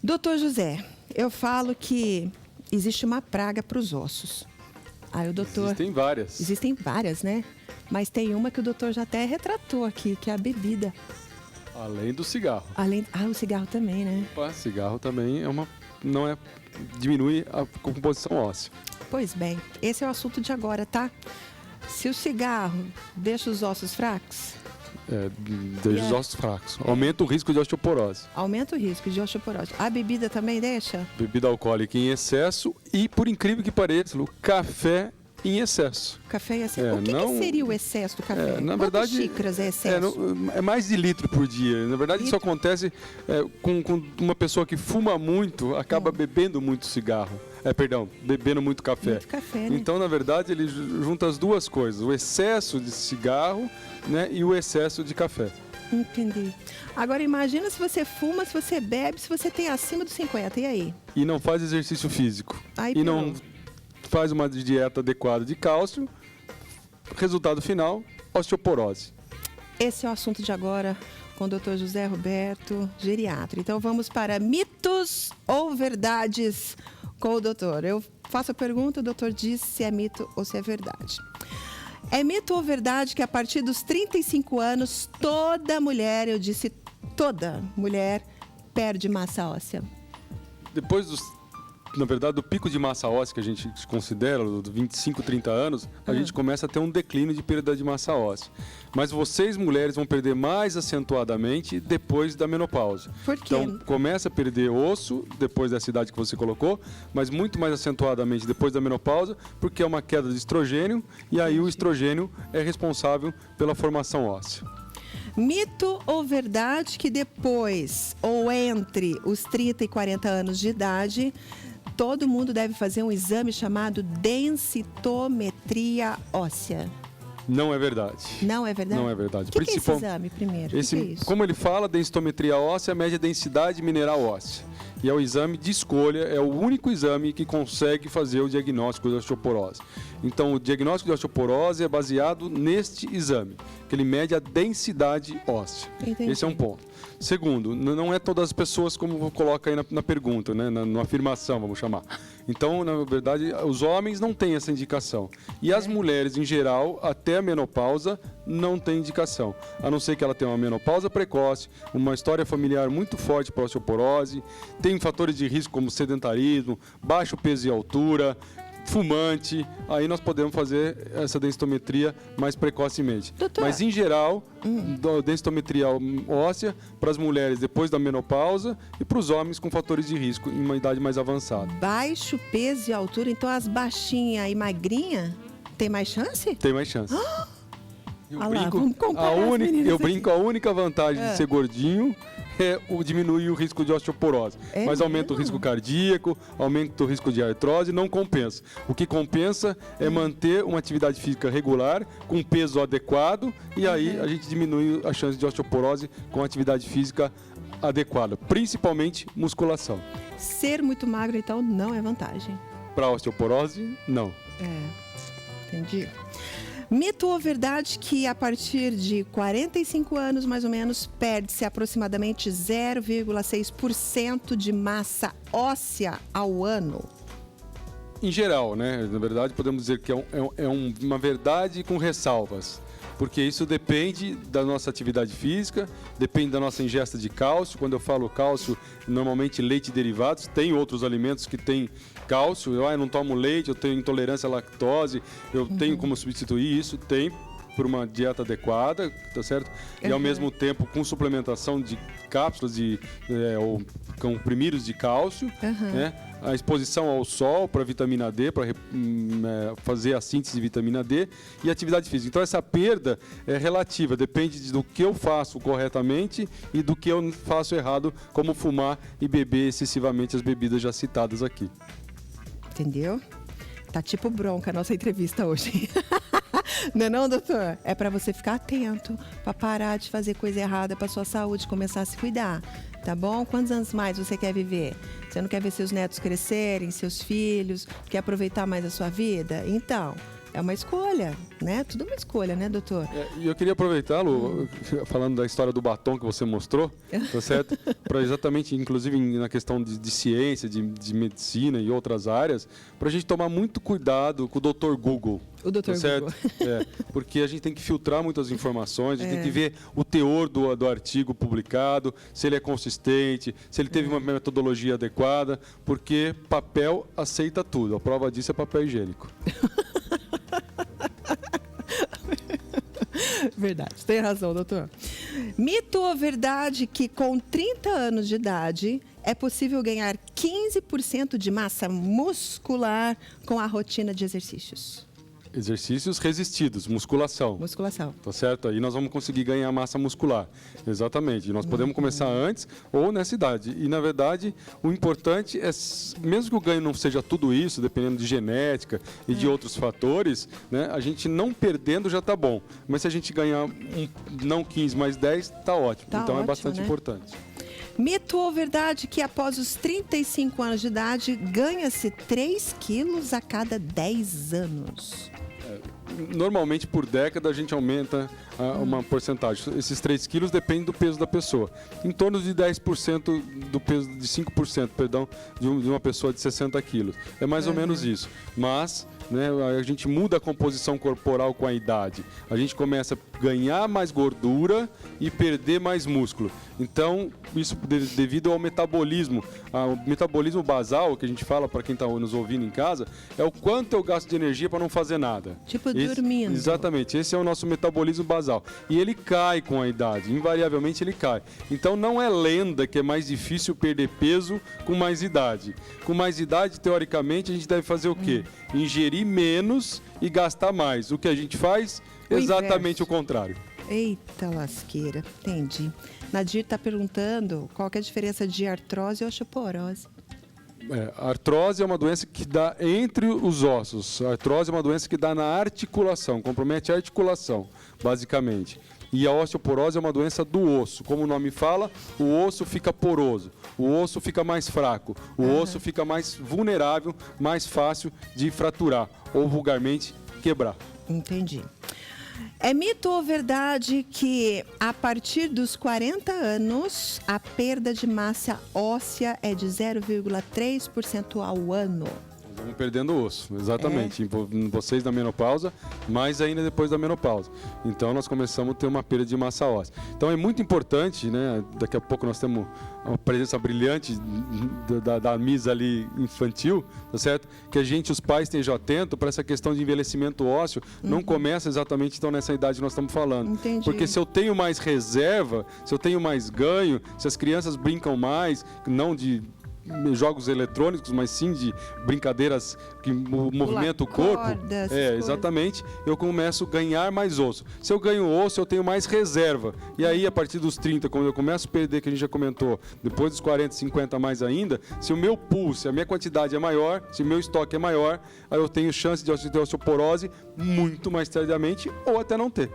Doutor José, eu falo que existe uma praga para os ossos. Aí o doutor... Existem várias. Existem várias, né? Mas tem uma que o doutor já até retratou aqui, que é a bebida. Além do cigarro. O cigarro também, né? Opa, cigarro também diminui a composição óssea. Pois bem, esse é o assunto de agora, tá? Se o cigarro deixa os ossos fracos... Deixa os ossos fracos. Aumenta o risco de osteoporose. Aumenta o risco de osteoporose. A bebida também deixa? Bebida alcoólica em excesso e, por incrível que pareça, o café em excesso. Café em excesso. O que seria o excesso do café? Na Quantas verdade, xícaras é excesso? É mais de litro por dia. Na verdade, isso acontece com uma pessoa que fuma muito, acaba bebendo muito cigarro. Bebendo muito café. Muito café, né? Então, na verdade, ele junta as duas coisas. O excesso de cigarro, né, e o excesso de café. Entendi. Agora, imagina se você fuma, se você bebe, se você tem acima dos 50. E aí? E não faz exercício físico. Aí, não faz uma dieta adequada de cálcio. Resultado final, osteoporose. Esse é o assunto de agora com o Dr. José Roberto, geriatra. Então, vamos para mitos ou verdades com o doutor. Eu faço a pergunta, o doutor diz se é mito ou se é verdade. É mito ou verdade que a partir dos 35 anos, toda mulher, eu disse toda mulher, perde massa óssea? Depois do pico de massa óssea que a gente considera, dos 25, 30 anos, a gente começa a ter um declínio de perda de massa óssea. Mas vocês, mulheres, vão perder mais acentuadamente depois da menopausa. Por quê? Então, começa a perder osso depois dessa idade que você colocou, mas muito mais acentuadamente depois da menopausa, porque é uma queda de estrogênio, e aí o estrogênio é responsável pela formação óssea. Mito ou verdade que depois ou entre os 30 e 40 anos de idade, todo mundo deve fazer um exame chamado densitometria óssea? Não é verdade. Não é verdade? Não é verdade. O que é esse exame, primeiro? Que é isso? Como ele fala, densitometria óssea mede a densidade mineral óssea. E é o exame de escolha, é o único exame que consegue fazer o diagnóstico de osteoporose. Então, o diagnóstico de osteoporose é baseado neste exame, que ele mede a densidade óssea. Entendi. Esse é um ponto. Segundo, não é todas as pessoas como coloca aí na pergunta, né? na afirmação, vamos chamar. Então, na verdade, os homens não têm essa indicação. E as mulheres, em geral, até a menopausa, não têm indicação. A não ser que ela tenha uma menopausa precoce, uma história familiar muito forte para osteoporose, tem fatores de risco como sedentarismo, baixo peso e altura, fumante, aí nós podemos fazer essa densitometria mais precocemente. Doutor, mas, em geral, densitometria óssea para as mulheres depois da menopausa e para os homens com fatores de risco em uma idade mais avançada. baixo peso e altura, então as baixinhas e magrinhas têm mais chance? Tem mais chance. Eu brinco, a única vantagem de ser gordinho é diminuir o risco de osteoporose. Mas aumenta o risco cardíaco, aumenta o risco de artrose, não compensa. O que compensa é manter uma atividade física regular, com peso adequado, e aí a gente diminui a chance de osteoporose com atividade física adequada, principalmente musculação. Ser muito magro, então, não é vantagem. Para osteoporose, não. Entendi. Mito ou verdade que a partir de 45 anos, mais ou menos, perde-se aproximadamente 0,6% de massa óssea ao ano? Em geral, né? Na verdade, podemos dizer que é uma verdade com ressalvas. Porque isso depende da nossa atividade física, depende da nossa ingesta de cálcio. Quando eu falo cálcio, normalmente leite e derivados. Tem outros alimentos que têm cálcio. Eu não tomo leite, eu tenho intolerância à lactose, eu tenho como substituir isso? Tem, por uma dieta adequada, tá certo? E ao mesmo tempo com suplementação de cápsulas ou comprimidos de cálcio, né? A exposição ao sol para vitamina D, para fazer a síntese de vitamina D e atividade física. Então essa perda é relativa, depende do que eu faço corretamente e do que eu faço errado, como fumar e beber excessivamente as bebidas já citadas aqui. Entendeu? Tá tipo bronca a nossa entrevista hoje. Não, doutor? É para você ficar atento, para parar de fazer coisa errada para sua saúde, começar a se cuidar, tá bom? Quantos anos mais você quer viver? Você não quer ver seus netos crescerem, seus filhos, quer aproveitar mais a sua vida? Então, É uma escolha, né? Tudo é uma escolha, né, doutor? E eu queria aproveitar, Lu, falando da história do batom que você mostrou, tá certo? Para exatamente, inclusive na questão de ciência, de medicina e outras áreas, para a gente tomar muito cuidado com o Dr. Google. O Dr. Tá certo? Google. Porque a gente tem que filtrar muitas informações, a gente tem que ver o teor do artigo publicado, se ele é consistente, se ele teve uma metodologia adequada, porque papel aceita tudo. A prova disso é papel higiênico. Verdade, tem razão, doutor. Mito ou verdade que com 30 anos de idade é possível ganhar 15% de massa muscular com a rotina de exercícios? Exercícios resistidos, musculação. Musculação. Tá certo? Aí nós vamos conseguir ganhar massa muscular. Exatamente. Nós podemos começar antes ou nessa idade. E, na verdade, o importante é, mesmo que o ganho não seja tudo isso, dependendo de genética e de outros fatores, né, a gente não perdendo já tá bom. Mas se a gente ganhar não 15, mas 10, tá ótimo. Tá então ótimo, é bastante né? importante. Mito ou verdade que após os 35 anos de idade ganha-se 3 quilos a cada 10 anos? Normalmente, por década, a gente aumenta uma porcentagem. Esses 3 quilos dependem do peso da pessoa. Em torno de 10% do peso, de 5%, perdão, de uma pessoa de 60 quilos. É mais ou menos isso. Mas, né, a gente muda a composição corporal com a idade. A gente começa a ganhar mais gordura e perder mais músculo. Então, isso devido ao metabolismo. O metabolismo basal, que a gente fala para quem está nos ouvindo em casa, é o quanto eu gasto de energia para não fazer nada. Tipo dormindo. Exatamente, esse é o nosso metabolismo basal. E ele cai com a idade, invariavelmente ele cai. Então não é lenda que é mais difícil perder peso com mais idade. Com mais idade, teoricamente, a gente deve fazer o quê? Ingerir menos e gastar mais. O que a gente faz? Exatamente o contrário. Eita lasqueira, entendi. Nadir está perguntando qual que é a diferença de artrose e osteoporose. A artrose é uma doença que dá entre os ossos. A artrose é uma doença que dá na articulação, compromete a articulação, basicamente. E a osteoporose é uma doença do osso. Como o nome fala, o osso fica poroso, o osso fica mais fraco, o osso fica mais vulnerável, mais fácil de fraturar ou vulgarmente quebrar. Entendi. É mito ou verdade que a partir dos 40 anos a perda de massa óssea é de 0,3% ao ano? Vamos perdendo osso, exatamente. Vocês na menopausa, mais ainda depois da menopausa. Então nós começamos a ter uma perda de massa óssea. Então é muito importante, né? Daqui a pouco nós temos uma presença brilhante da misa ali infantil, tá certo? Que a gente, os pais, estejam atentos para essa questão de envelhecimento ósseo. Não começa exatamente então nessa idade que nós estamos falando. Entendi. Porque se eu tenho mais reserva, se eu tenho mais ganho, se as crianças brincam mais, não de jogos eletrônicos, mas sim de brincadeiras que movimentam o corpo. Exatamente. Eu começo a ganhar mais osso. Se eu ganho osso, eu tenho mais reserva. E aí, a partir dos 30, quando eu começo a perder, que a gente já comentou, depois dos 40, 50 mais ainda, se o meu pulso, se a minha quantidade é maior, se o meu estoque é maior, aí eu tenho chance de ter osteoporose muito mais tardiamente ou até não ter.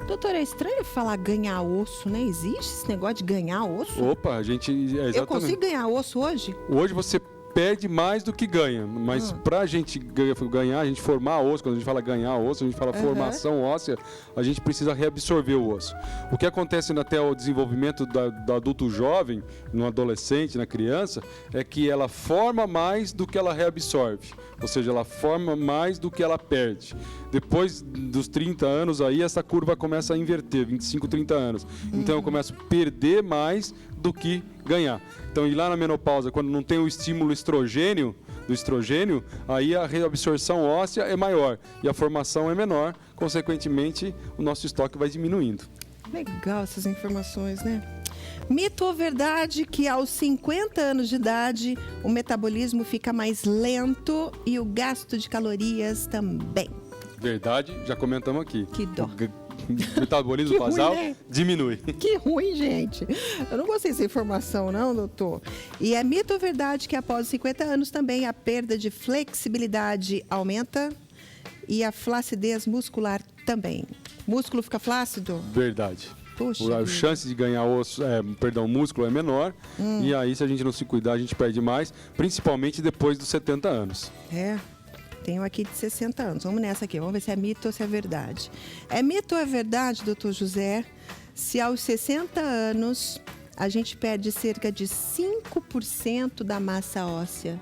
Doutor, é estranho falar ganhar osso, né? Existe esse negócio de ganhar osso? Opa, a gente... Exatamente. Eu consigo ganhar osso hoje? Hoje você perde mais do que ganha, mas para a gente ganhar, a gente formar osso, quando a gente fala ganhar osso, a gente fala formação óssea, a gente precisa reabsorver o osso. O que acontece até o desenvolvimento do adulto jovem, no adolescente, na criança, é que ela forma mais do que ela reabsorve, ou seja, ela forma mais do que ela perde. Depois dos 30 anos aí, essa curva começa a inverter, 25, 30 anos. Então eu começo a perder mais do que ganhar. Então, ir lá na menopausa, quando não tem o estímulo do estrogênio, aí a reabsorção óssea é maior e a formação é menor, consequentemente, o nosso estoque vai diminuindo. Legal essas informações, né? Mito ou verdade que aos 50 anos de idade o metabolismo fica mais lento e o gasto de calorias também? Verdade, já comentamos aqui. Que dó. O metabolismo basal ruim, né? diminui. Que ruim, gente. Eu não gostei dessa informação, não, doutor. E é mito ou verdade que após 50 anos também a perda de flexibilidade aumenta e a flacidez muscular também? Músculo fica flácido? Verdade. Puxa, a chance de ganhar músculo é menor e aí, se a gente não se cuidar, a gente perde mais, principalmente depois dos 70 anos. É. Tenho aqui de 60 anos. Vamos nessa aqui, vamos ver se é mito ou se é verdade. É mito ou é verdade, doutor José, se aos 60 anos a gente perde cerca de 5% da massa óssea?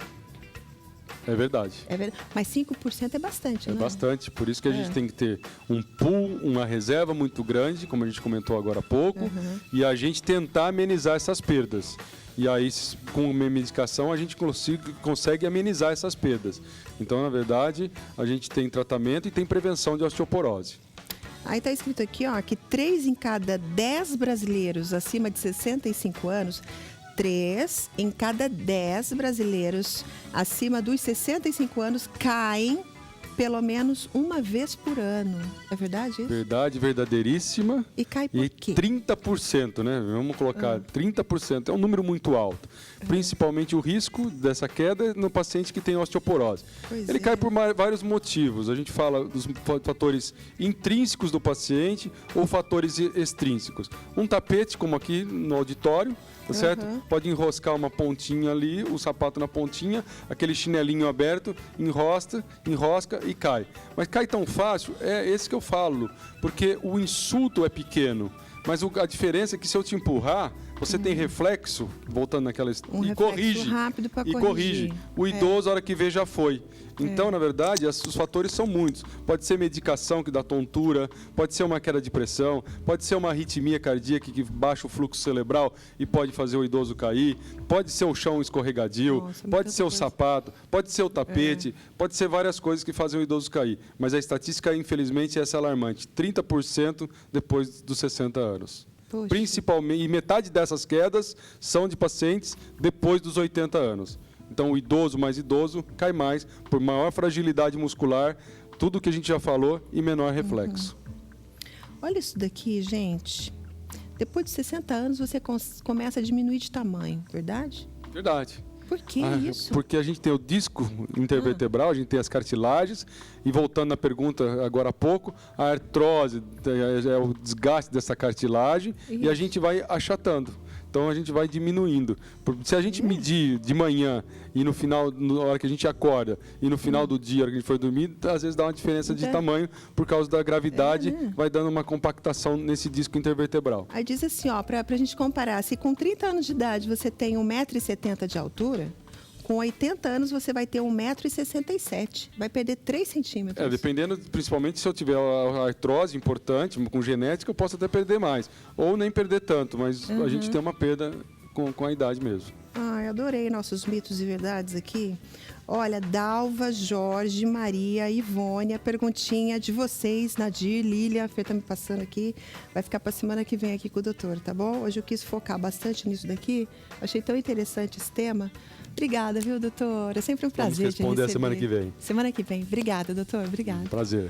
É verdade. É verdade. Mas 5% é bastante, É não é? bastante, por isso que a gente tem que ter um pool, uma reserva muito grande, como a gente comentou agora há pouco, e a gente tentar amenizar essas perdas. E aí, com uma medicação, a gente consegue amenizar essas perdas. Então, na verdade, a gente tem tratamento e tem prevenção de osteoporose. Aí está escrito aqui, ó, que 3 em cada 10 brasileiros acima de 65 anos, 3 em cada 10 brasileiros acima dos 65 anos caem pelo menos uma vez por ano. É verdade isso? Verdade, verdadeiríssima. E cai por E quê? 30%, né? Vamos colocar 30%. É um número muito alto. Principalmente o risco dessa queda no paciente que tem osteoporose. Pois Ele é. cai por vários motivos. A gente fala dos fatores intrínsecos do paciente ou fatores extrínsecos. Um tapete, como aqui no auditório, tá certo? Pode enroscar uma pontinha ali, o sapato na pontinha, aquele chinelinho aberto, enrosca e cai. Mas cai tão fácil, é esse que eu falo, porque o insulto é pequeno. Mas a diferença é que se eu te empurrar, você tem reflexo, voltando naquela... Um e reflexo corrige. rápido pra E corrigir. corrige. O idoso, a hora que vê, já foi. Então, na verdade, os fatores são muitos. Pode ser medicação que dá tontura, pode ser uma queda de pressão, pode ser uma arritmia cardíaca que baixa o fluxo cerebral e pode fazer o idoso cair, pode ser o chão escorregadio, Nossa, pode muita ser o coisa. sapato, pode ser o tapete, pode ser várias coisas que fazem o idoso cair. Mas a estatística, infelizmente, é essa alarmante. 30% depois dos 60 anos. Poxa. Principalmente, e metade dessas quedas são de pacientes depois dos 80 anos. Então, o idoso mais idoso cai mais por maior fragilidade muscular, tudo que a gente já falou, e menor reflexo. Olha isso daqui, gente. Depois de 60 anos, você começa a diminuir de tamanho, verdade? Verdade. Por que isso? Porque a gente tem o disco intervertebral, a gente tem as cartilagens, e voltando na pergunta agora há pouco, a artrose é o desgaste dessa cartilagem e a gente vai achatando. Então a gente vai diminuindo. Se a gente medir de manhã e no final, na hora que a gente acorda, e no final do dia, na hora que a gente for dormir, às vezes dá uma diferença de tamanho por causa da gravidade, vai dando uma compactação nesse disco intervertebral. Aí diz assim, ó, pra gente comparar, se com 30 anos de idade você tem 1,70 m de altura, com 80 anos você vai ter 1,67 m. Vai perder 3 centímetros. Dependendo, principalmente se eu tiver a artrose importante, com genética, eu posso até perder mais. Ou nem perder tanto, mas a gente tem uma perda com a idade mesmo. Ai, adorei nossos mitos e verdades aqui. Olha, Dalva, Jorge, Maria, Ivone, a perguntinha de vocês, Nadir, Lília, a Fê tá me passando aqui, vai ficar para semana que vem aqui com o doutor, tá bom? Hoje eu quis focar bastante nisso daqui, achei tão interessante esse tema. Obrigada, viu, doutor? É sempre um prazer Vamos responder te a receber. semana que vem. Semana que vem. Obrigada, doutor. Obrigada. Prazer.